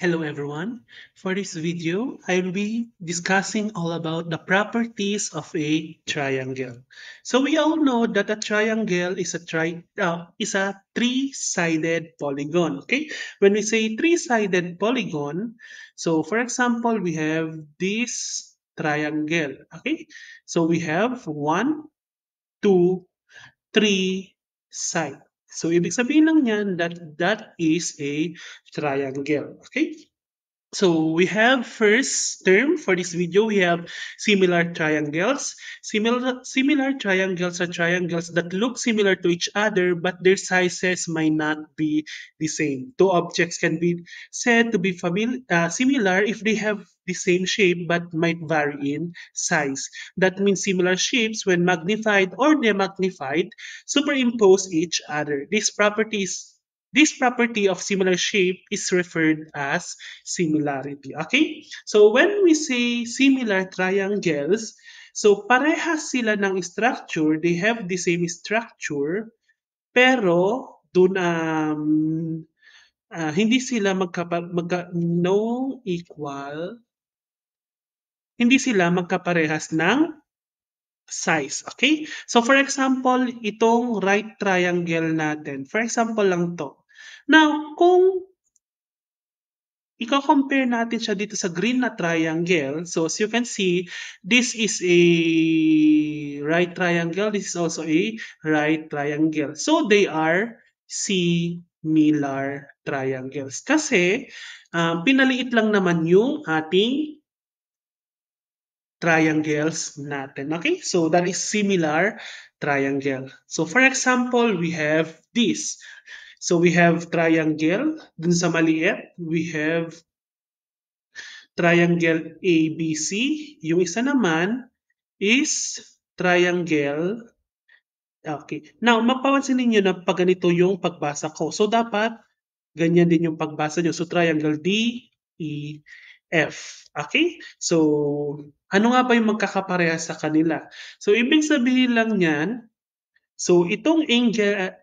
Hello everyone. For this video, I will be discussing all about the properties of a triangle. So we all know that a triangle is a three-sided polygon. Okay, when we say three-sided polygon, so for example, we have this triangle. Okay, so we have one, two, three side. So ibig sabihin lang yan that that is a triangle. Okay. So we have first term for this video, we have similar triangles. Similar triangles are triangles that look similar to each other, but their sizes might not be the same. Two objects can be said to be similar if they have the same shape but might vary in size. That means similar shapes, when magnified or demagnified, superimpose each other. This property of similar shape is referred as similarity. Okay? So when we say similar triangles, so parehas sila ng structure, they have the same structure, pero dun hindi sila no equal, hindi sila magkaparehas ng size. Okay? So for example, itong right triangle natin. For example lang to. Now, kung i-compare natin siya dito sa green na triangle. So as you can see, this is a right triangle. This is also a right triangle. So they are similar triangles. Kasi pinaliit lang naman yung ating triangles natin. Okay? So that is similar triangle. So for example, we have this. So we have triangle. Dun sa maliit, we have triangle ABC. Yung isa naman is triangle. Okay. Now, mapapansin ninyo na pag ganito yung pagbasa ko. So, dapat ganyan din yung pagbasa nyo. So, triangle DEF. Okay? So, ano nga ba yung magkakapareha sa kanila? So, ibig sabihin lang yan, so itong angle,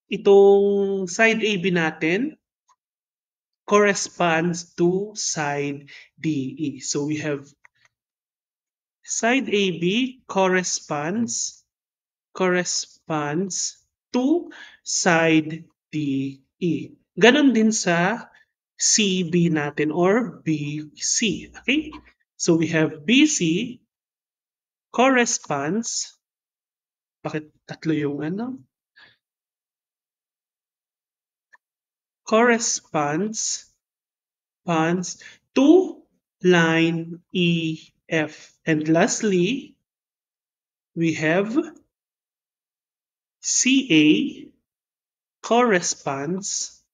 itong side AB natin, corresponds to side DE. So we have side AB corresponds to side DE. Ganon din sa CB natin or BC. Okay? So we have BC corresponds, bakit tatlo yung ano? Corresponds to line EF. And lastly, we have CA corresponds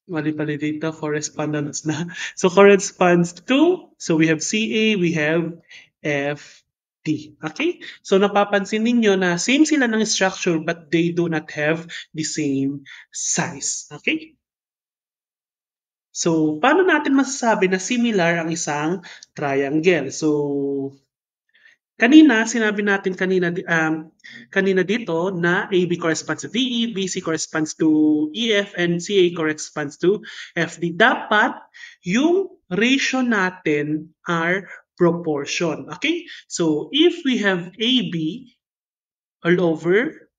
mali pala dito, correspondence na. So corresponds to, so we have CA, we have FD. Okay? So napapansin ninyo na same sila ng structure but they do not have the same size. Okay? So, paano natin masasabi na similar ang isang triangle? So, kanina, sinabi natin kanina dito na AB corresponds to DE, BC corresponds to EF, and CA corresponds to FD. Dapat yung ratio natin are proportion. Okay? So, if we have AB all over,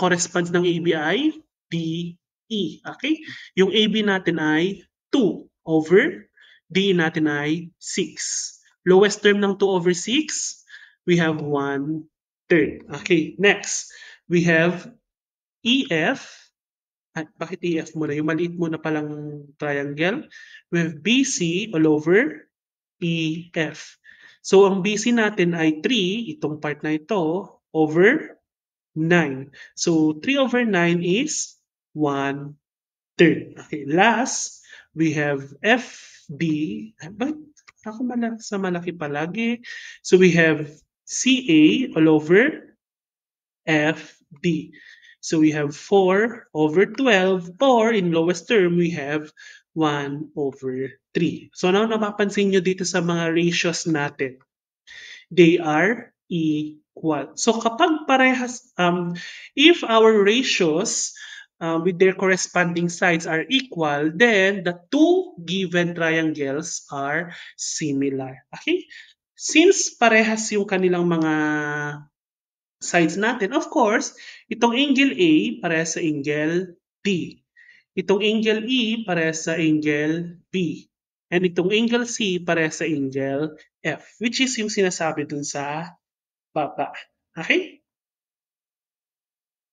corresponds ng AB ay DE. Okay? Yung AB natin ay 2 over, DE natin ay 6. Lowest term ng 2 over 6, we have 1/3. Okay, next, we have EF. At bakit EF muna? Yung maliit muna palang triangle. We have BC all over EF. So, ang BC natin ay 3, itong part na ito, over 9. So, 3 over 9 is 1/3. Okay, last, we have FD. Bakit ako sa malaki palagi? So, we have CA all over FD. So, we have 4 over 12, or in lowest term, we have 1 over 3. So, now napapansin nyo dito sa mga ratios natin, they are equal. So kapag parehas, if our ratios with their corresponding sides are equal, then the two given triangles are similar. Okay? Since parehas yung kanilang mga sides natin, of course, itong angle A parehas sa angle D. Itong angle E parehas sa angle B. And itong angle C parehas sa angle F, which is yung sinasabi dun sa baba. Okay?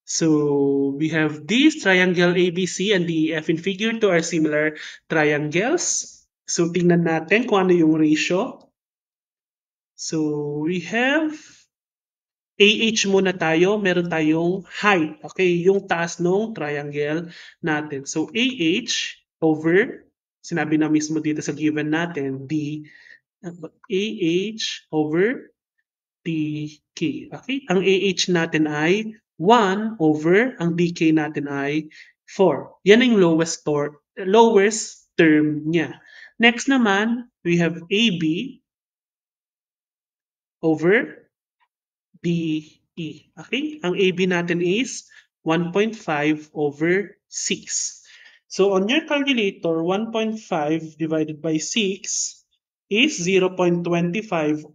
So we have this triangle ABC and DEF in figure 2 are similar triangles. So tingnan natin kung ano yung ratio. So we have AH muna tayo. Meron tayong height. Okay, yung taas ng triangle natin. So AH over, sinabi na mismo dito sa given natin, AH over DK. Okay? Ang AH natin ay 1 over, ang DK natin ay 4. Yan ang lowest term niya. Next naman, we have AB over DE. Okay? Ang AB natin is 1.5 over 6. So on your calculator, 1.5 divided by 6 is 0.25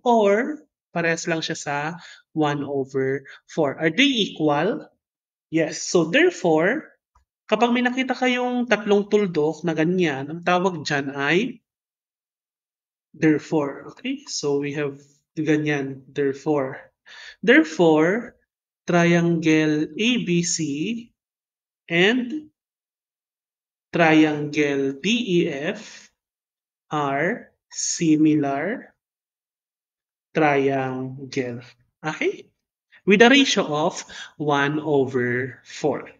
or parehas lang siya sa 1 over 4. Are they equal? Yes. So therefore, kapag may nakita kayong tatlong tuldok na ganyan, ang tawag dyan ay therefore. Okay? So we have ganyan, therefore. Therefore, triangle ABC and triangle DEF are similar triangle. Okay? With a ratio of 1 over 4.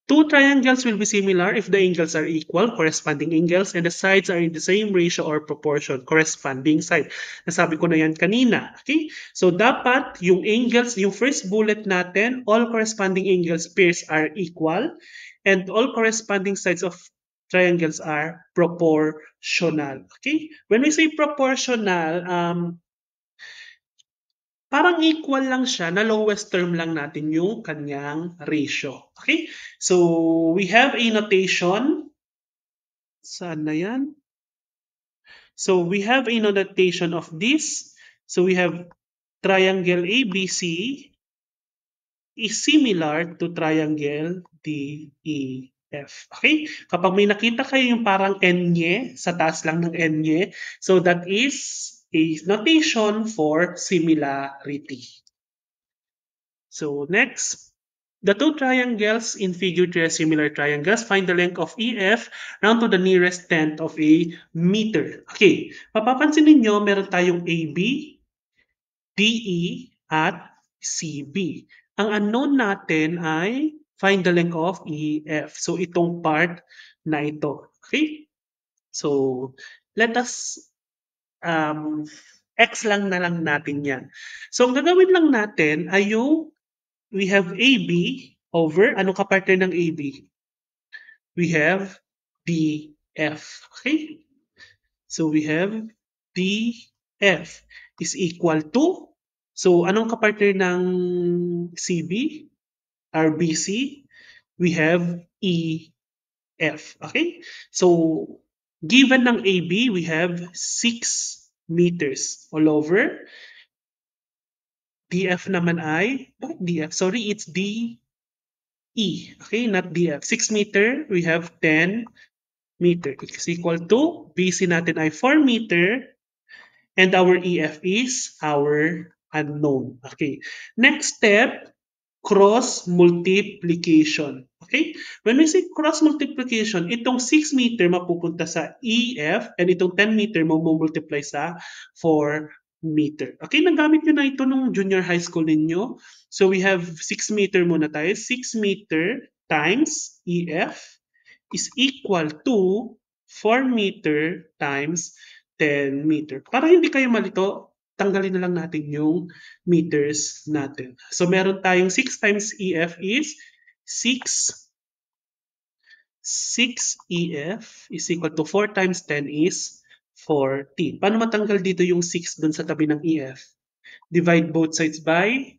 Two triangles will be similar if the angles are equal, corresponding angles, and the sides are in the same ratio or proportion, corresponding side. Nasabi ko na yan kanina. Okay? So, dapat yung angles, yung first bullet natin, all corresponding angles pairs are equal, and all corresponding sides of triangles are proportional. Okay? When we say proportional, parang equal lang siya na lowest term lang natin yung kanyang ratio. Okay? So, we have a notation. Saan na yan? So, we have a notation of this. So, we have triangle ABC is similar to triangle DEF. Okay? Kapag may nakita kayo yung parang N-nye, sa taas lang ng N-nye, so that is a notation for similarity. So next, the two triangles in figure 3 are similar triangles. Find the length of EF round to the nearest tenth of a meter. Okay, mapapansin ninyo, meron tayong AB, DE, at CB. Ang unknown natin ay find the length of EF. So itong part na ito. Okay? So let us X lang na lang natin yan. So, ang gagawin lang natin ay yung we have AB over, anong kapartner ng AB? We have DF. Okay? So, we have DF is equal to, so anong kapartner ng CB? RBC? We have EF. Okay? So, given ng AB, we have 6 meters all over. DF naman ay, bakit DF? Sorry, it's DE. Okay, not DF. 6 meter, we have 10 meter. It's equal to, BC natin ay 4 meter, and our EF is our unknown. Okay, next step, cross multiplication. Okay, when we say cross multiplication, itong 6 meter mapupunta sa EF, and itong 10 meter multiply sa 4 meter. Okay, nagamit nyo na ito nung junior high school ninyo. So we have 6 meter muna tayo. 6 meter times EF is equal to 4 meter times 10 meter. Para hindi kayo malito, tanggalin na lang natin yung meters natin. So meron tayong 6 times EF is 6 EF is equal to 4 times 10 is 40. Paano matanggal dito yung 6 dun sa tabi ng EF? Divide both sides by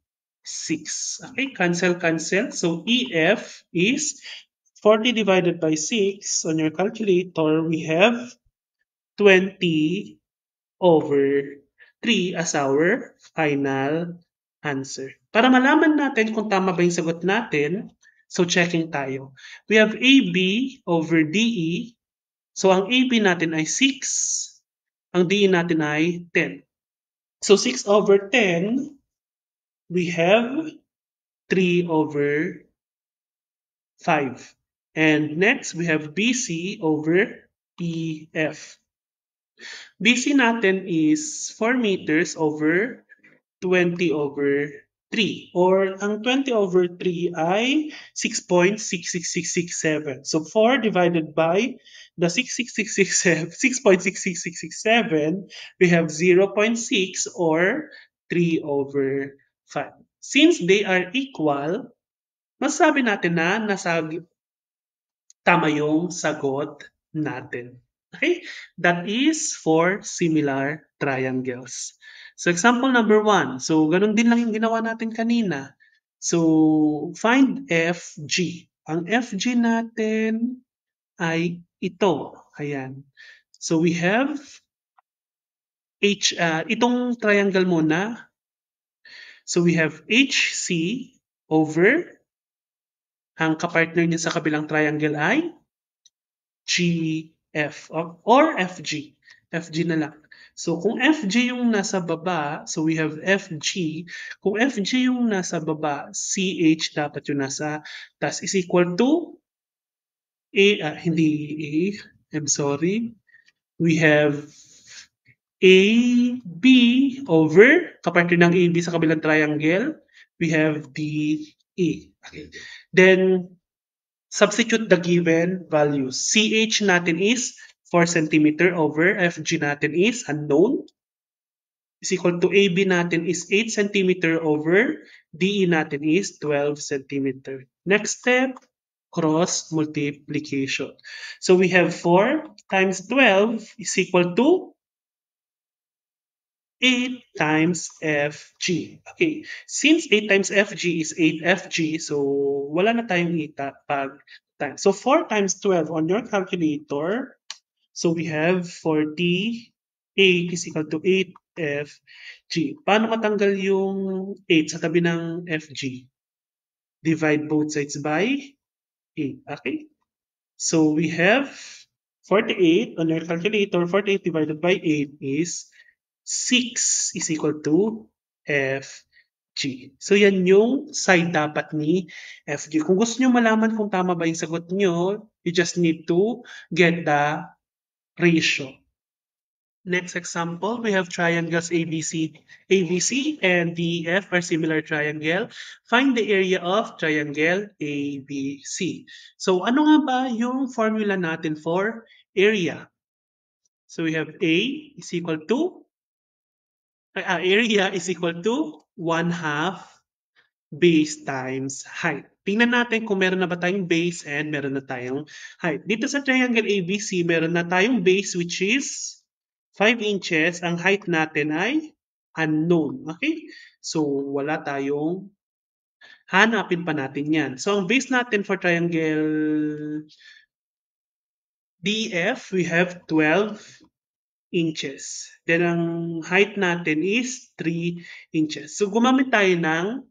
6. Okay, cancel, cancel. So EF is 40 divided by 6. On your calculator, we have 20 over 3 as our final answer. Para malaman natin kung tama ba yung sagot natin, so checking tayo. We have AB over DE. So ang AB natin ay 6. Ang DE natin ay 10. So 6 over 10, we have 3 over 5. And next, we have BC over EF. BC natin is 4 meters over 20 over 3. Or ang 20 over 3 ay 6.66667. So 4 divided by the 6.66667, we have 0.6 or 3 over 5. Since they are equal, masasabi natin na tama yung sagot natin. Okay? That is for similar triangles. So example number 1. So ganun din lang yung ginawa natin kanina. So find FG. Ang FG natin ay ito. Ayan. So we have itong triangle muna. So we have HC over ang kapartner niya sa kabilang triangle ay GF or FG. FG na lang. So kung FG yung nasa baba, so we have FG. Kung FG yung nasa baba, CH dapat yung nasa taas is equal to hindi A, I'm sorry. We have AB over, kapartner ng AB sa kabilang triangle, we have DE. Okay. Then, substitute the given values. CH natin is 4 cm over FG natin is unknown. Is equal to AB natin is 8 cm over DE natin is 12 cm. Next step, cross multiplication. So we have 4 times 12 is equal to 8 times FG. Okay, since 8 times FG is 8 FG, so wala na tayong pag times. So 4 times 12 on your calculator, so we have 48 is equal to 8 FG. Paano matanggal yung 8 sa tabi ng FG? Divide both sides by 8. Okay? So we have 48 on your calculator. 48 divided by 8 is 6 is equal to FG. So yan yung side dapat ni FG. Kung gusto nyo malaman kung tama ba yung sagot nyo, you just need to get the ratio. Next example, we have triangles ABC and DEF are similar triangle. Find the area of triangle ABC. So ano nga ba yung formula natin for area? So we have A is equal to, area is equal to 1/2 base times height. Tingnan natin kung meron na ba tayong base and meron na tayong height. Dito sa triangle ABC, meron na tayong base which is 5 inches, ang height natin ay unknown. Okay? So, wala tayong hanapin pa natin yan. So, ang base natin for triangle DF, we have 12 inches. Then, ang height natin is 3 inches. So, gumamit tayo ng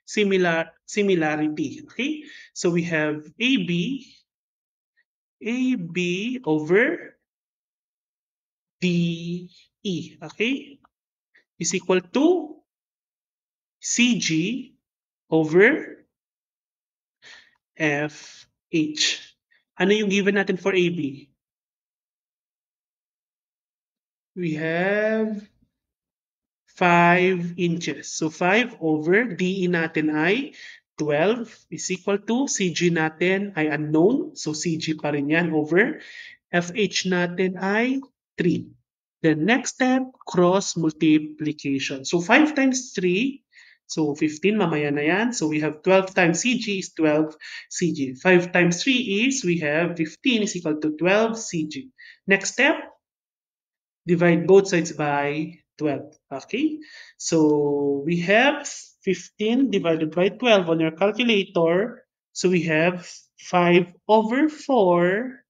similarity. Okay? So, we have AB over DE. Okay? Is equal to CG over FH. Ano yung given natin for AB? We have 5 inches. So 5 over DE natin ay 12 is equal to CG natin ay unknown. So CG pa rin yan over FH natin ay 3. Then next step, cross multiplication. So 5 times 3, so 15 mamaya na yan. So we have 12 times CG is 12 CG. 5 times 3 is, we have 15 is equal to 12 CG. Next step, divide both sides by 12. Okay? So we have 15 divided by 12 on your calculator. So we have 5 over 4,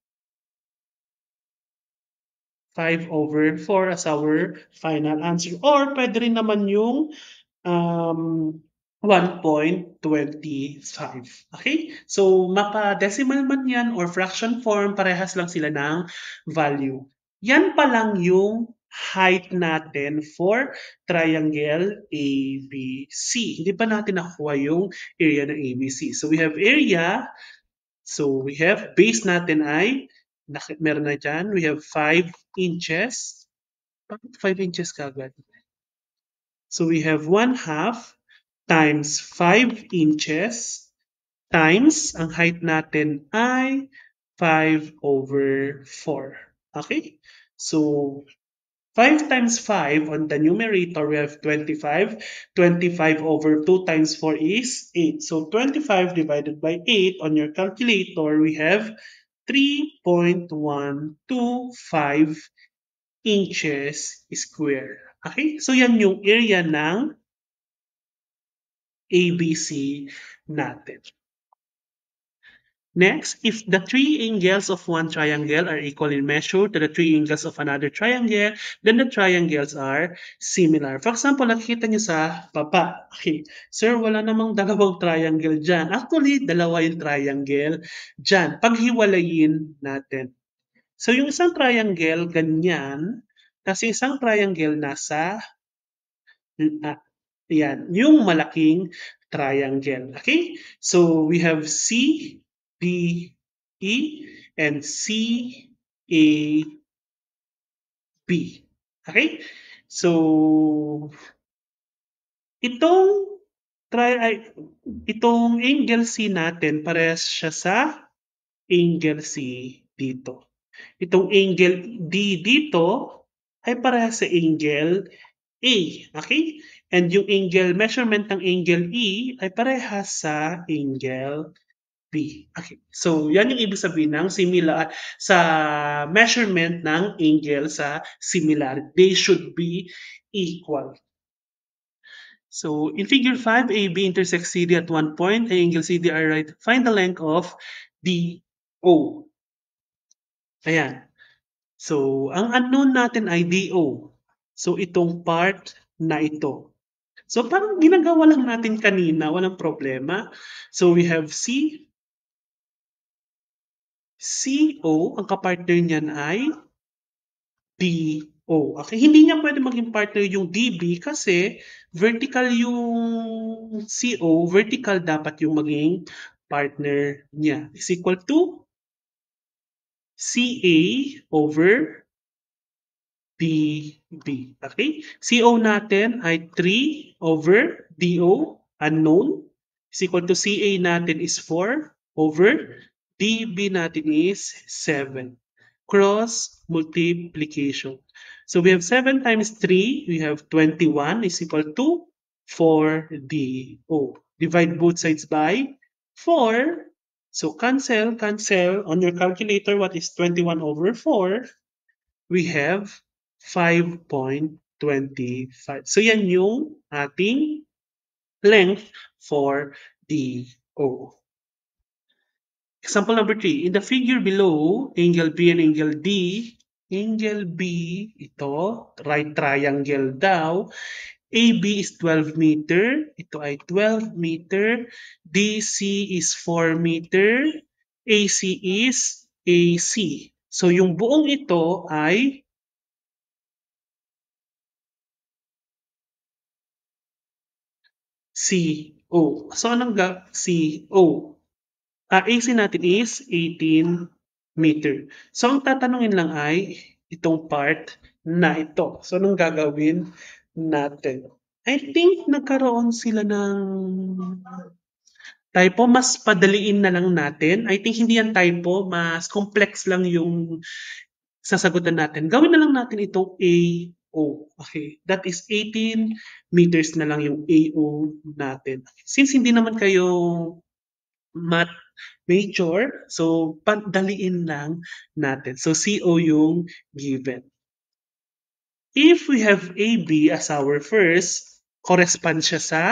5 over 4 as our final answer. Or pwede rin naman yung um, 1.25. Okay? So, mapa-decimal man yan or fraction form, parehas lang sila ng value. Yan pa lang yung height natin for triangle ABC. Hindi pa natin nakuha yung area ng ABC. So, we have area. So, we have base natin ay, meron na dyan, we have 5 inches. Bakit 5 inches kagad? So, we have 1/2 times 5 inches times ang height natin ay 5 over 4. Okay? So, 5 times 5 on the numerator, we have 25. 25 over 2 times 4 is 8. So, 25 divided by 8 on your calculator, we have 3.125 inches square. Okay? So, yan yung area ng ABC natin. Next, if the three angles of one triangle are equal in measure to the three angles of another triangle, then the triangles are similar. For example, nakikita niyo sa baba. Okay, sir, wala namang dalawang triangle dyan. Actually, dalawa yung triangle dyan. Paghiwalayin natin. So, yung isang triangle, ganyan. Kasi isang triangle nasa yan, yung malaking triangle. Okay? So, we have C, D, E, and C, A, B. Okay? So, itong itong angle C natin, parehas siya sa angle C dito. Itong angle D dito ay parehas sa angle A. Okay? And yung angle, measurement ng angle E ay parehas sa angle B. Okay. So, yan yung ibig sabihin ng similar sa measurement ng angle sa similar. They should be equal. So, in figure 5, AB intersects CD at one point. Angle CD are right. Find the length of DO. Ayan. So, ang unknown natin ay DO. So, itong part na ito. So, parang ginagawa lang natin kanina, walang problema. So, we have C, CO, ang kapartner niyan ay DO. Okay, hindi niya pwede maging partner yung DB kasi vertical yung CO, vertical dapat yung maging partner niya. Is equal to CA over DB. Okay? CO natin ay 3 over DO, unknown, is equal to CA natin is 4 over DB natin is 7. Cross multiplication. So we have 7 times 3, we have 21 is equal to 4DO. Divide both sides by 4. So cancel. On your calculator, what is 21 over 4? We have 5.25. So yan yung ating length for DO. Example number 3. In the figure below, angle B and angle D, angle B, ito, right triangle daw. AB is 12 meter, ito ay 12 meter, DC is 4 meter, AC is AC. So yung buong ito ay CO. So anong CO? AC natin is 18 meter. So ang tatanungin lang ay itong part na ito. So anong gagawin natin? I think nagkaroon sila ng typo. Mas padaliin na lang natin. I think hindi yan typo. Mas complex lang yung sasagutan natin. Gawin na lang natin itong AO. Okay. That is 18 meters na lang yung AO natin. Since hindi naman kayo math major, so padaliin lang natin. So CO yung given. If we have AB as our first, correspond siya sa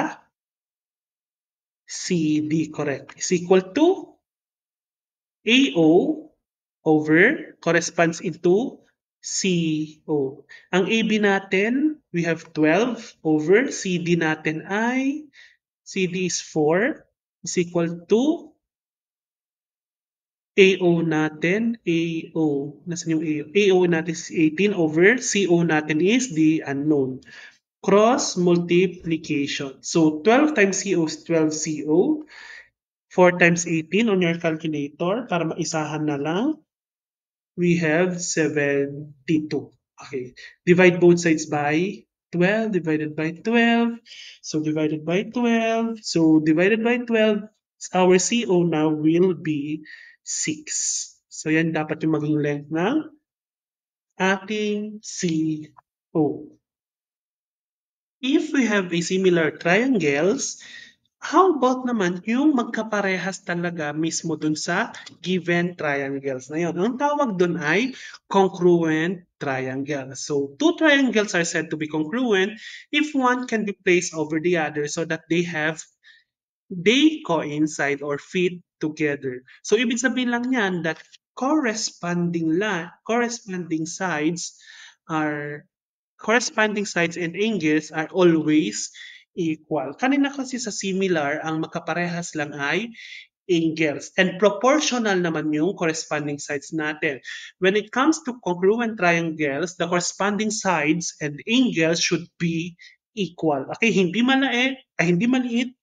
CD, correct, is equal to AO over corresponds into CO. Ang AB natin, we have 12 over CD natin ay CD is 4 is equal to AO natin, AO, nasan yung AO? AO natin is 18 over CO natin is the unknown. Cross multiplication. So 12 times CO is 12 CO. 4 times 18 on your calculator para maisahan na lang. We have 72. Okay. Divide both sides by 12 divided by 12. So divided by 12. So divided by 12, our CO now will be 6. So yan dapat yung maging length ng ating CO. If we have a similar triangles, how about naman yung magkaparehas talaga mismo dun sa given triangles na yun? Ang tawag dun ay congruent triangle. So, two triangles are said to be congruent if one can be placed over the other so that they coincide or fit together. So, ibig sabihin lang yan that are corresponding sides and angles are always equal. Kanina kasi sa similar, ang magkaparehas lang ay angles. And proportional naman yung corresponding sides natin. When it comes to congruent triangles, the corresponding sides and angles should be equal. Okay, hindi maliit,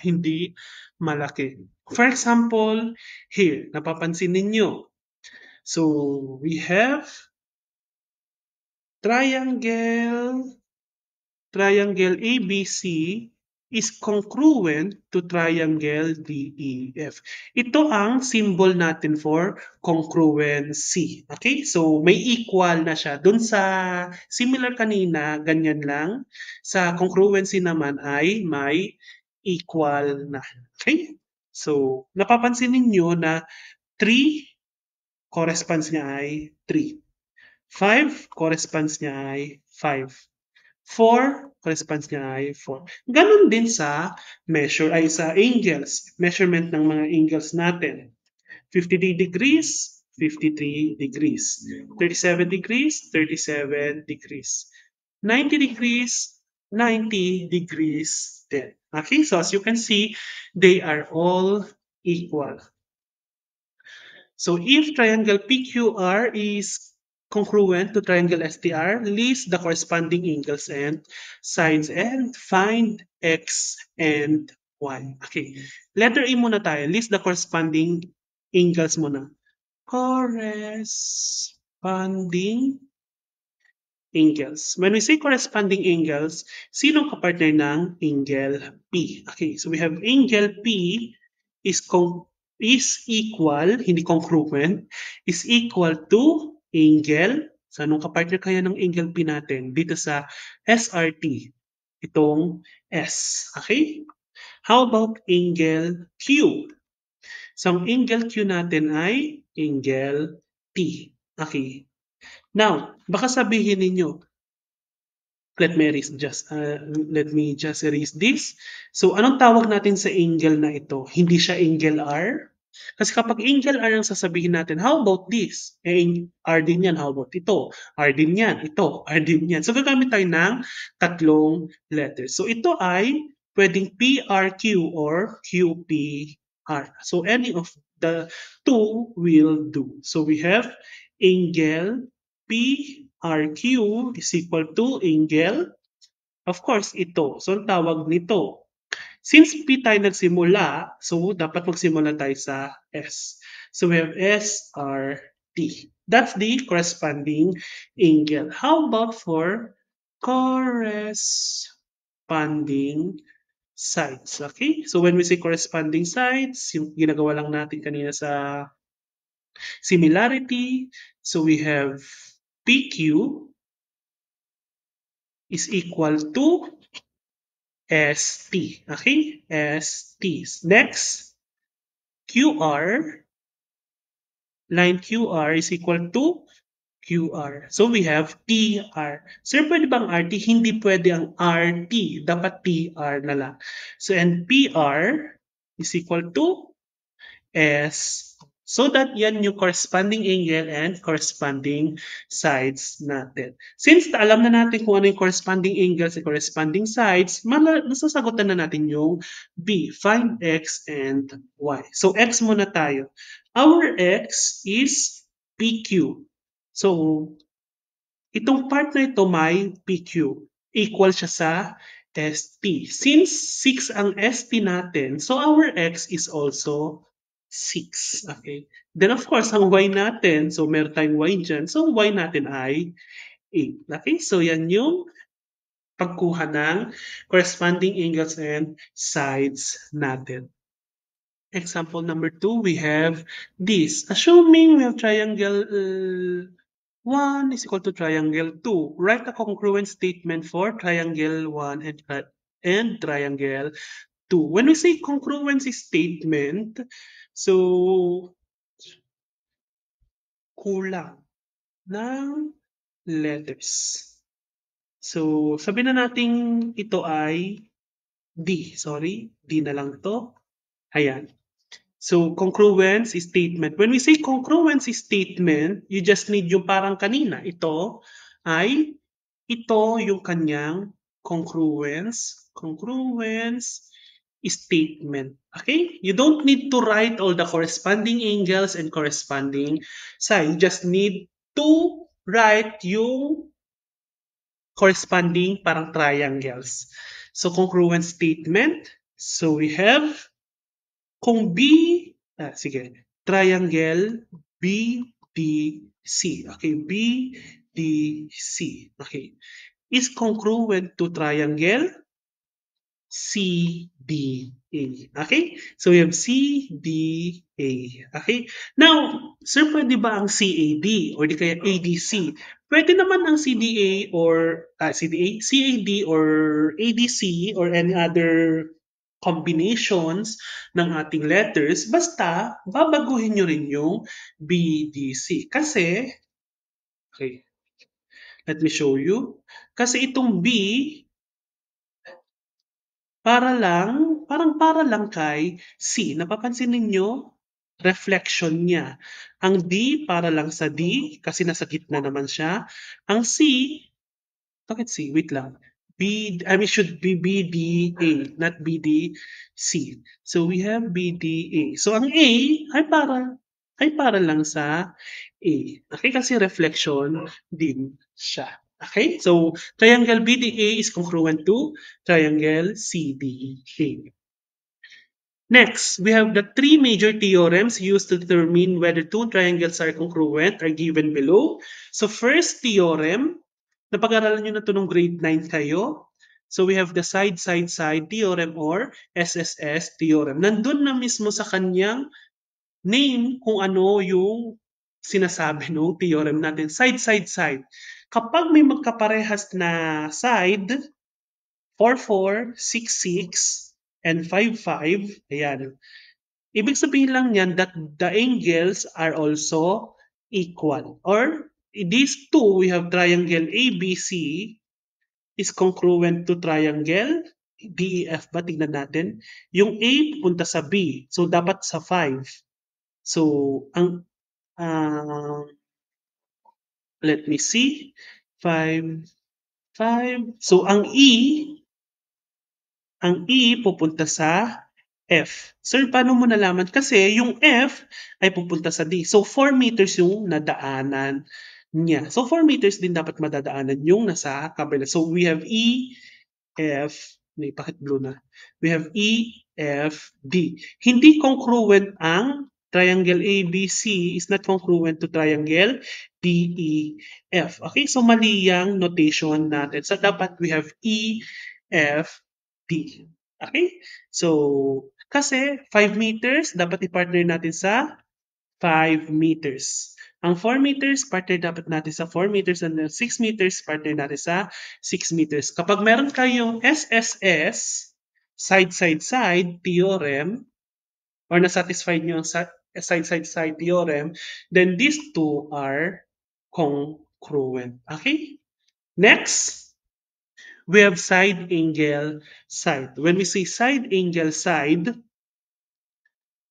hindi malaki. For example, here, napapansin ninyo. So, we have triangle ABC is congruent to triangle DEF. Ito ang symbol natin for congruency. Okay? So, may equal na siya. Doon sa similar kanina, ganyan lang. Sa congruency naman ay may equal na. Okay? So, napapansin ninyo na 3 corresponds niya ay 3. 5 corresponds niya ay 5. 4 corresponds niya ay 4. Ganon din sa sa angles, measurement ng mga angles natin. 53 degrees, 53 degrees. 37 degrees, 37 degrees. 90 degrees, 90 degrees din. Okay, so as you can see, they are all equal. So if triangle PQR is congruent to triangle STR, list the corresponding angles and sides and find X and Y. Okay. Letter E muna tayo. List the corresponding angles muna. Corresponding angles. When we say corresponding angles, sinong kapartner ng angle P? Okay, so we have angle P is equal, hindi congruent, is equal to angle. So, anong kapartner kaya ng angle P natin? Dito sa SRT, itong S. Okay? How about angle Q? So, ang angle Q natin ay angle T. Okay. Now, baka sabihin ninyo, let me just erase this. So, anong tawag natin sa angle na ito? Hindi siya angle R? Kasi kapag angle R ang sasabihin natin, how about this? R din yan. How about ito? R din yan. Ito, R din yan. So, gagamit tayo ng tatlong letters. So, ito ay pwedeng PRQ or QPR. So, any of the two will do. So, we have angle PRQ is equal to angle, of course, ito. So, ang tawag nito. Since P tayo nagsimula, so dapat magsimula tayo sa S. So, we have SRT. That's the corresponding angle. How about for corresponding sides? Okay? So, when we say corresponding sides, yung ginagawa lang natin kanina sa similarity, so we have PQ is equal to ST. Okay? ST. Next, QR, line QR is equal to QR. So we have TR. Sir, pwede bang RT? Hindi pwede ang RT. Dapat TR na lang. So, and PR is equal to S. So that yan yung corresponding angle and corresponding sides natin. Since alam na natin kung ano yung corresponding angles and corresponding sides, nasasagutan na natin yung B. Find X and Y. So X muna tayo. Our X is PQ. So itong part na ito may PQ. Equal siya sa ST. Since 6 ang ST natin, so our X is also 6. Okay? Then of course, ang Y natin, so meron tayong Y dyan, so Y natin ay 8. Okay? So yan yung pagkuha ng corresponding angles and sides natin. Example number 2, we have this. Assuming we have triangle 1 is equal to triangle 2. Write a congruent statement for triangle 1 and triangle 2. When we say congruency statement, so kulang ng letters. So sabi na natin ito ay D. Sorry, D na lang to. Ayan. So, congruency statement. When we say congruency statement, you just need yung parang kanina. Ito yung kanyang congruence statement. Okay? You don't need to write all the corresponding angles and corresponding side. You just need to write yung corresponding parang triangles. So, congruent statement. So, we have kung sige, triangle BDC. Okay, BDC. Okay, is congruent to triangle CDA. Okay, so we have CDA. Okay, now, sir, pwede ba ang CAD or di kaya ADC? Pwede naman ang CDA or CDA, CAD or ADC or any other combinations ng ating letters, basta babaguhin nyo rin yung BDC. Kasi, okay, let me show you. Kasi itong B, para lang kay C. Napapansin ninyo? Reflection niya. Ang D, para lang sa D, kasi nasa gitna naman siya. Ang C, bakit C? Wait lang. Should be BDA, not BDC. So we have BDA. So ang A ay para lang sa A. Okay, kasi reflection din siya. Okay, so triangle BDA is congruent to triangle CDA. Next, we have the three major theorems used to determine whether two triangles are congruent are given below. So first theorem, napag-aralan nyo na ito nung grade 9 kayo. So we have the side-side-side theorem or SSS theorem. Nandun na mismo sa kanyang name kung ano yung sinasabi ng theorem natin. Side-side-side. Kapag may magkaparehas na side, 4, 4, 6, 6, and 5, 5, ayan. Ibig sabihin lang yan that the angles are also equal. Or, these two, we have triangle ABC is congruent to triangle DEF ba? Tignan natin. Yung A punta sa B. So, dapat sa 5. So, let me see. 5, 5. So, ang E pupunta sa F. Sir, paano mo nalaman? Kasi yung F ay pupunta sa D. So, 4 meters yung nadaanan niya. So, 4 meters din dapat madadaanan yung nasa kabila. So, we have E, F, bakit blue na? We have E, F, D. Hindi congruent ang triangle ABC is not congruent to triangle DEF. Okay, so mali yung notation natin. So, dapat we have E, F, D. Okay? So, kasi 5 meters, dapat i-partner natin sa 5 meters. Ang 4 meters, partner dapat natin sa 4 meters and 6 meters, partner natin sa 6 meters. Kapag meron kayong SSS, side-side-side theorem, or nasatisfied nyo ang side-side-side theorem, then these two are congruent. Okay? Next, we have side angle side. When we say side angle side,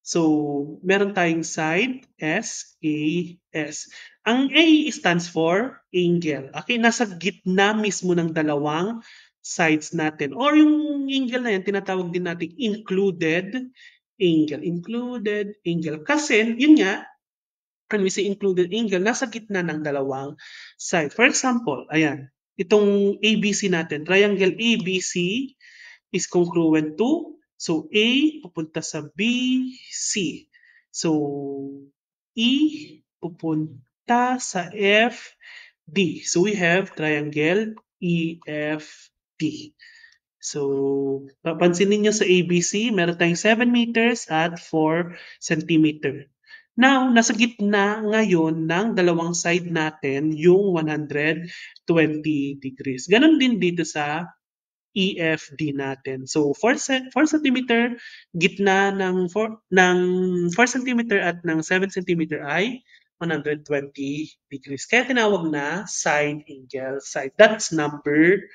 So, meron tayong side, S, A, S. Ang A stands for angle. Okay, nasa gitna mismo ng dalawang sides natin. Or yung angle na yan, tinatawag din natin included angle. Included angle. Kasi, yun nga, when we say included angle, nasa gitna ng dalawang side. For example, ayan, itong ABC natin, triangle ABC is congruent to, so A pupunta sa B, C. So, E pupunta sa F, D. So, we have triangle EFD. So, papansin ninyo sa ABC, meron tayong 7 meters at 4 centimeter. Now, nasa gitna ngayon ng dalawang side natin yung 120 degrees. Ganon din dito sa EFD natin. So, 4 centimeter, gitna ng 4 centimeter at ng 7 centimeter ay 120 degrees. Kaya tinawag na side angle side. That's number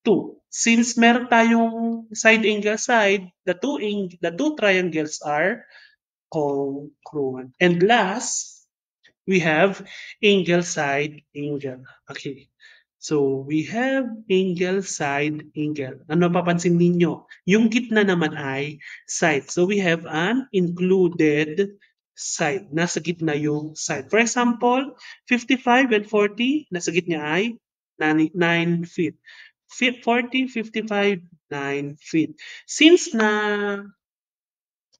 2. Since meron tayong side angle side, the two triangles are congruent. And last, we have angle side angle. Okay. So, we have angle side angle. Ano papansin ninyo? Yung gitna naman ay side. So, we have an included side. Nasa gitna yung side. For example, 55 and 40, nasa gitna ay 9 feet. 40, 55, 9 feet. Since na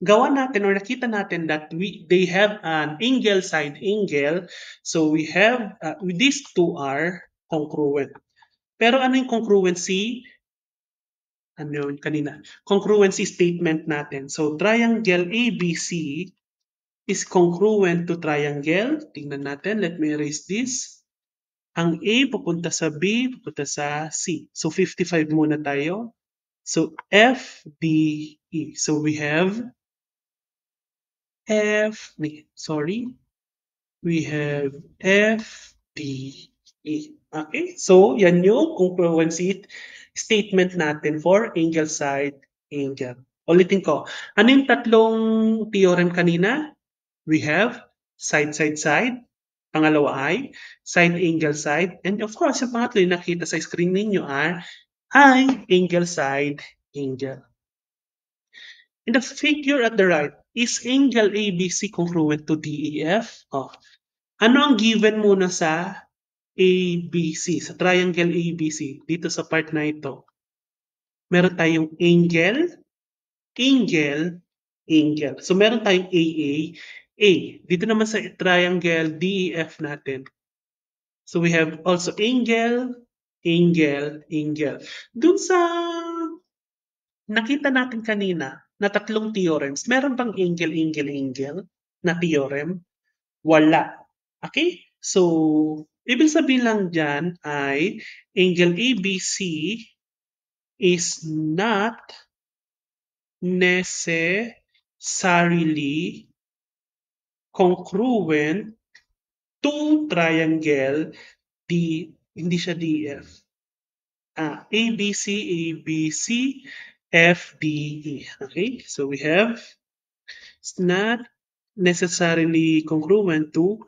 gawa natin or nakita natin that they have an angle side angle, so we have these two are congruent. Pero ano yung congruency? Ano yun kanina? Congruency statement natin. So triangle ABC is congruent to triangle. Tingnan natin. Let me erase this. Ang A pupunta sa B, pupunta sa C. So 55 muna tayo. So F, D, E. So we have we have F, D, E. Okay? So, yan yung congruency statement natin for angle side angle. Ulitin ko. Ano yung tatlong theorem kanina? We have side, side, side. Pangalawa ay side, angle, side. And of course, yung pangatlo yung nakita sa screen ninyo ay angle, side, angle. In the figure at the right, is angle ABC congruent to DEF? Oh. Ano ang given muna sa ABC, sa triangle ABC, dito sa part na ito? Meron tayong angle, angle, angle. So meron tayong AA, A. Dito naman sa triangle DEF natin. So we have also angle, angle, angle. Dun sa nakita natin kanina na tatlong theorems, meron bang angle, angle, angle na theorem? Wala. Okay? So, ibig sabihin lang dyan ay angle ABC is not necessarily congruent to triangle hindi siya DF. ABC, ABC, FDE. Okay? So we have it's not necessarily congruent to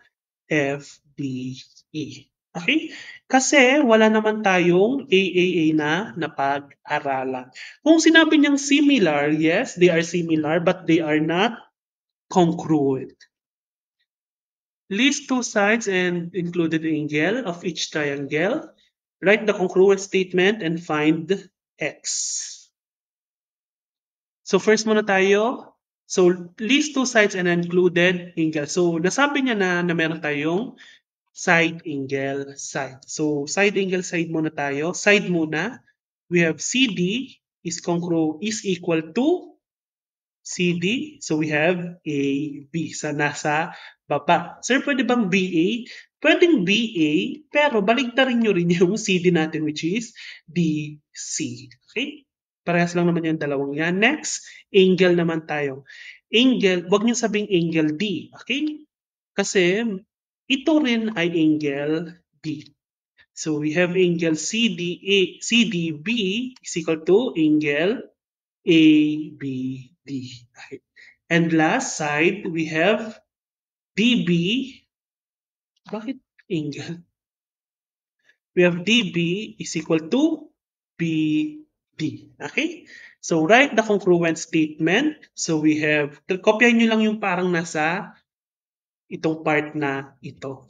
FDE. Okay? Kasi wala naman tayong AAA na napag-aralan. Kung sinabi niyang similar, yes, they are similar, but they are not congruent. List two sides and included angle of each triangle. Write the congruent statement and find X. So first muna tayo. So list two sides and included angle. So nasabi niya na meron tayong side angle side. So side angle side muna tayo. Side muna. We have CD is equal to CD. So we have AB sa nasa baba. Sir, pwede bang BA? Pwedeng BA, pero baligtarin nyo rin yung CD natin which is DC. Okay? Parehas lang naman yung dalawang yan. Next, angle naman tayo. Angle, wag niyo sabing angle D. Okay? Kasi ito rin ay angle D. So we have angle CDB is equal to angle ABD. Okay. And last side, we have DB. Bakit angle? We have DB is equal to BD. Okay? So, write the congruent statement. So, we have, kopyahin nyo lang yung parang nasa itong part na ito.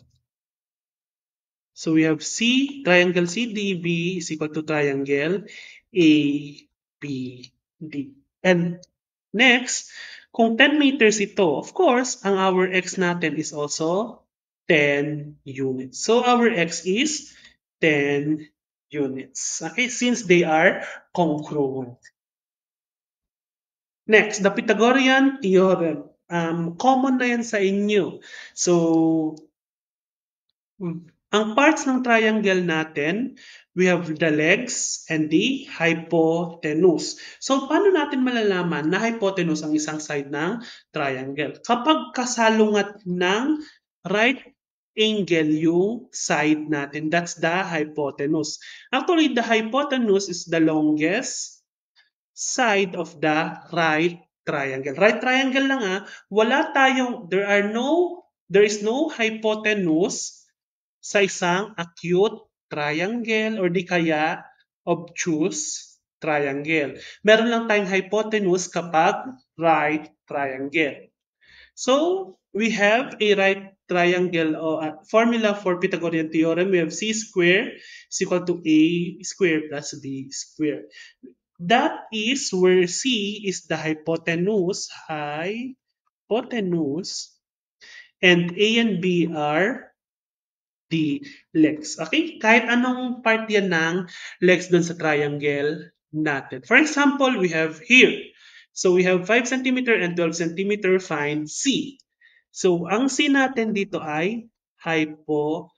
So, we have triangle CDB is equal to triangle ABD. And next, kung 10 meters ito, of course, ang our X natin is also 10 units. So, our X is 10 units. Okay, since they are congruent. Next, the Pythagorean theorem. Common na yan sa inyo. So, ang parts ng triangle natin, we have the legs and the hypotenuse. So, paano natin malalaman na hypotenuse ang isang side ng triangle? Kapag kasalungat ng right angle yung side natin, that's the hypotenuse. Actually, the hypotenuse is the longest side of the right triangle. Right triangle lang there is no hypotenuse sa isang acute triangle or di kaya obtuse triangle. Meron lang tayong hypotenuse kapag right triangle. So, we have a right triangle or formula for Pythagorean theorem. We have c square is equal to a square plus b square. That is where C is the hypotenuse, and A and B are the legs. Okay? Kahit anong part yan ng legs dun sa triangle natin. For example, we have here. So we have 5 cm and 12 cm, find C. So ang C natin dito ay hypotenuse.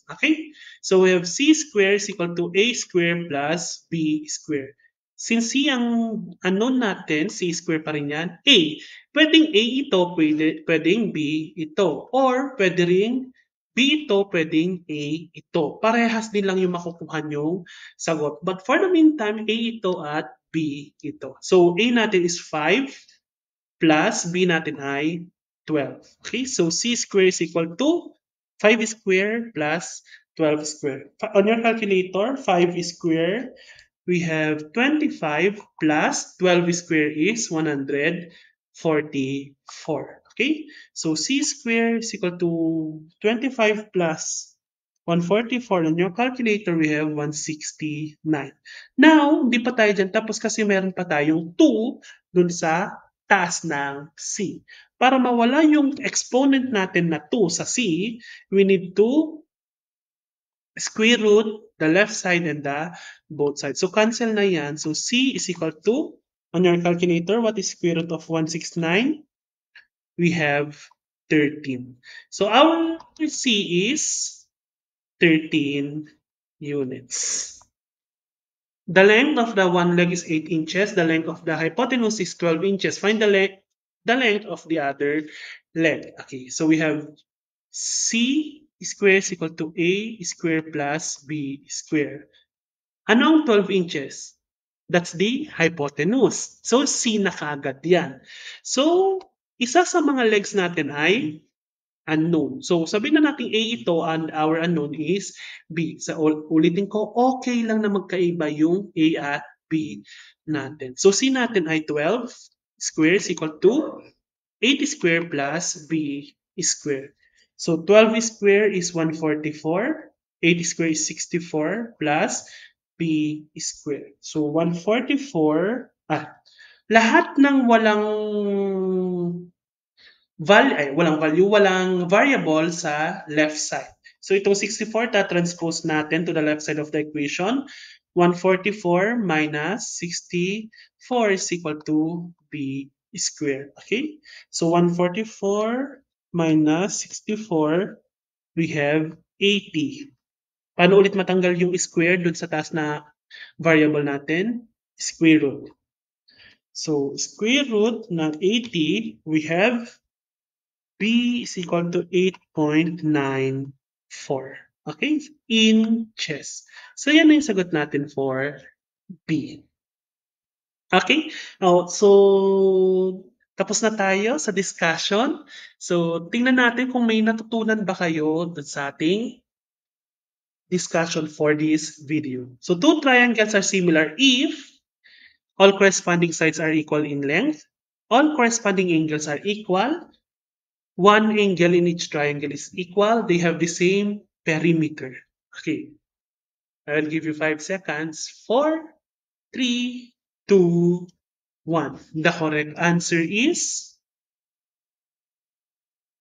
Okay? So we have C square is equal to A square plus B square. Since C ang unknown natin, C square pa rin yan, A. Pwedeng A ito, pwedeng B ito. Or pwede rin B ito, pwedeng A ito. Parehas din lang yung makukuha yung sagot. But for the meantime, A ito at B ito. So A natin is 5 plus B natin ay 12. Okay, so C square is equal to 5 square plus 12 square. On your calculator, 5 square, we have 25 plus 12 square is 144. Okay, so C square is equal to 25 plus 144. On your calculator, we have 169. Now, di pa tayo dyan. Tapos kasi meron pa tayong 2 dun sa taas ng C. Para mawala yung exponent natin na 2 sa C, we need to square root the left side and the both sides. So cancel na yan. So C is equal to, on your calculator, what is square root of 169? We have 13. So our C is 13 units. The length of the one leg is 8 inches. The length of the hypotenuse is 12 inches. Find the length of the other leg. Okay, so we have C square is equal to A square plus B square. Ano ang 12 inches? That's the hypotenuse. So, C na kaagad yan. So, isa sa mga legs natin ay unknown. So, sabihin na natin A ito and our unknown is B. So, ulitin ko, okay lang na magkaiba yung A at B natin. So, C natin ay 12 square is equal to 8 square plus B square. So, 12 square is 144. 8 square is 64 plus B square. So, 144, lahat ng walang variable sa left side. So, itong 64, transpose natin to the left side of the equation. 144 minus 64 is equal to B square. Okay? So, 144 minus 64, we have 80. Paano ulit matanggal yung square dun sa taas na variable natin? Square root. So, square root ng 80, we have B is equal to 8.94. Okay? Inches. So, yan na yung sagot natin for B. Okay? So tapos na tayo sa discussion. So tingnan natin kung may natutunan ba kayo dun sa ating discussion for this video. So two triangles are similar if all corresponding sides are equal in length, all corresponding angles are equal, one angle in each triangle is equal, they have the same perimeter. Okay, I will give you 5 seconds. 4, 3, 2, 1. The correct answer is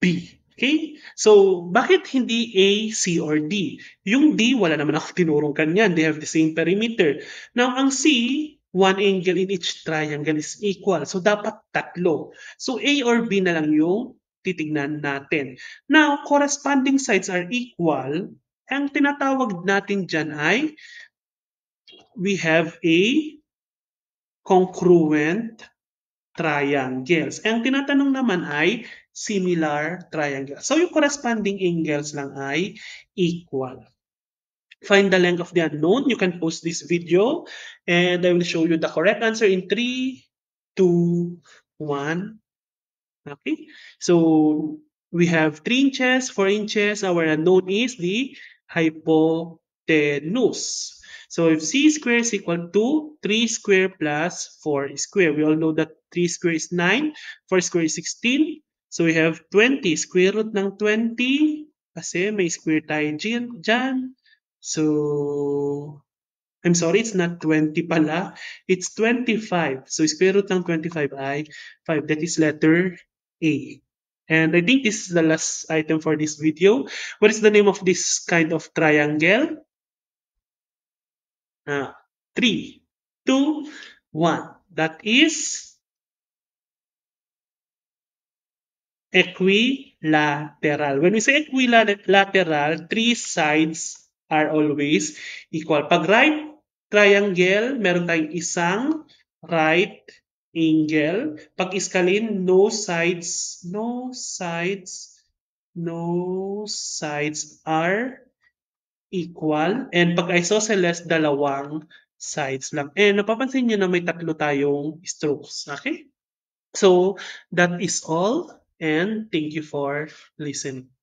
B. Okay? So, bakit hindi A, C, or D? Yung D, wala naman ako tinurong kanyan. They have the same perimeter. Now, ang C, one angle in each triangle is equal. So, dapat tatlo. So, A or B na lang yung titignan natin. Now, corresponding sides are equal. Ang tinatawag natin dyan ay we have a congruent triangles. Ang tinatanong naman ay similar triangles. So yung corresponding angles lang ay equal. Find the length of the unknown. You can post this video and I will show you the correct answer in 3, 2, 1. Okay, so we have 3 inches, 4 inches. Our unknown is the hypotenuse. So if c square is equal to 3 square plus 4 square, we all know that 3 square is 9, 4 square is 16. So we have 20, square root ng 20, kasi may square tayo dyan. So I'm sorry, it's not 20 pala. It's 25. So square root ng 25 ay 5. That is letter A. And I think this is the last item for this video. What is the name of this kind of triangle? 3, 2, 1. That is equilateral. When we say equilateral, three sides are always equal. Pag right triangle, meron tayong isang right angle. Pag iskalin, no sides are equal. And pag isosceles, dalawang sides lang. And napapansin nyo na may tatlo tayong strokes. Okay? So that is all, and thank you for listening.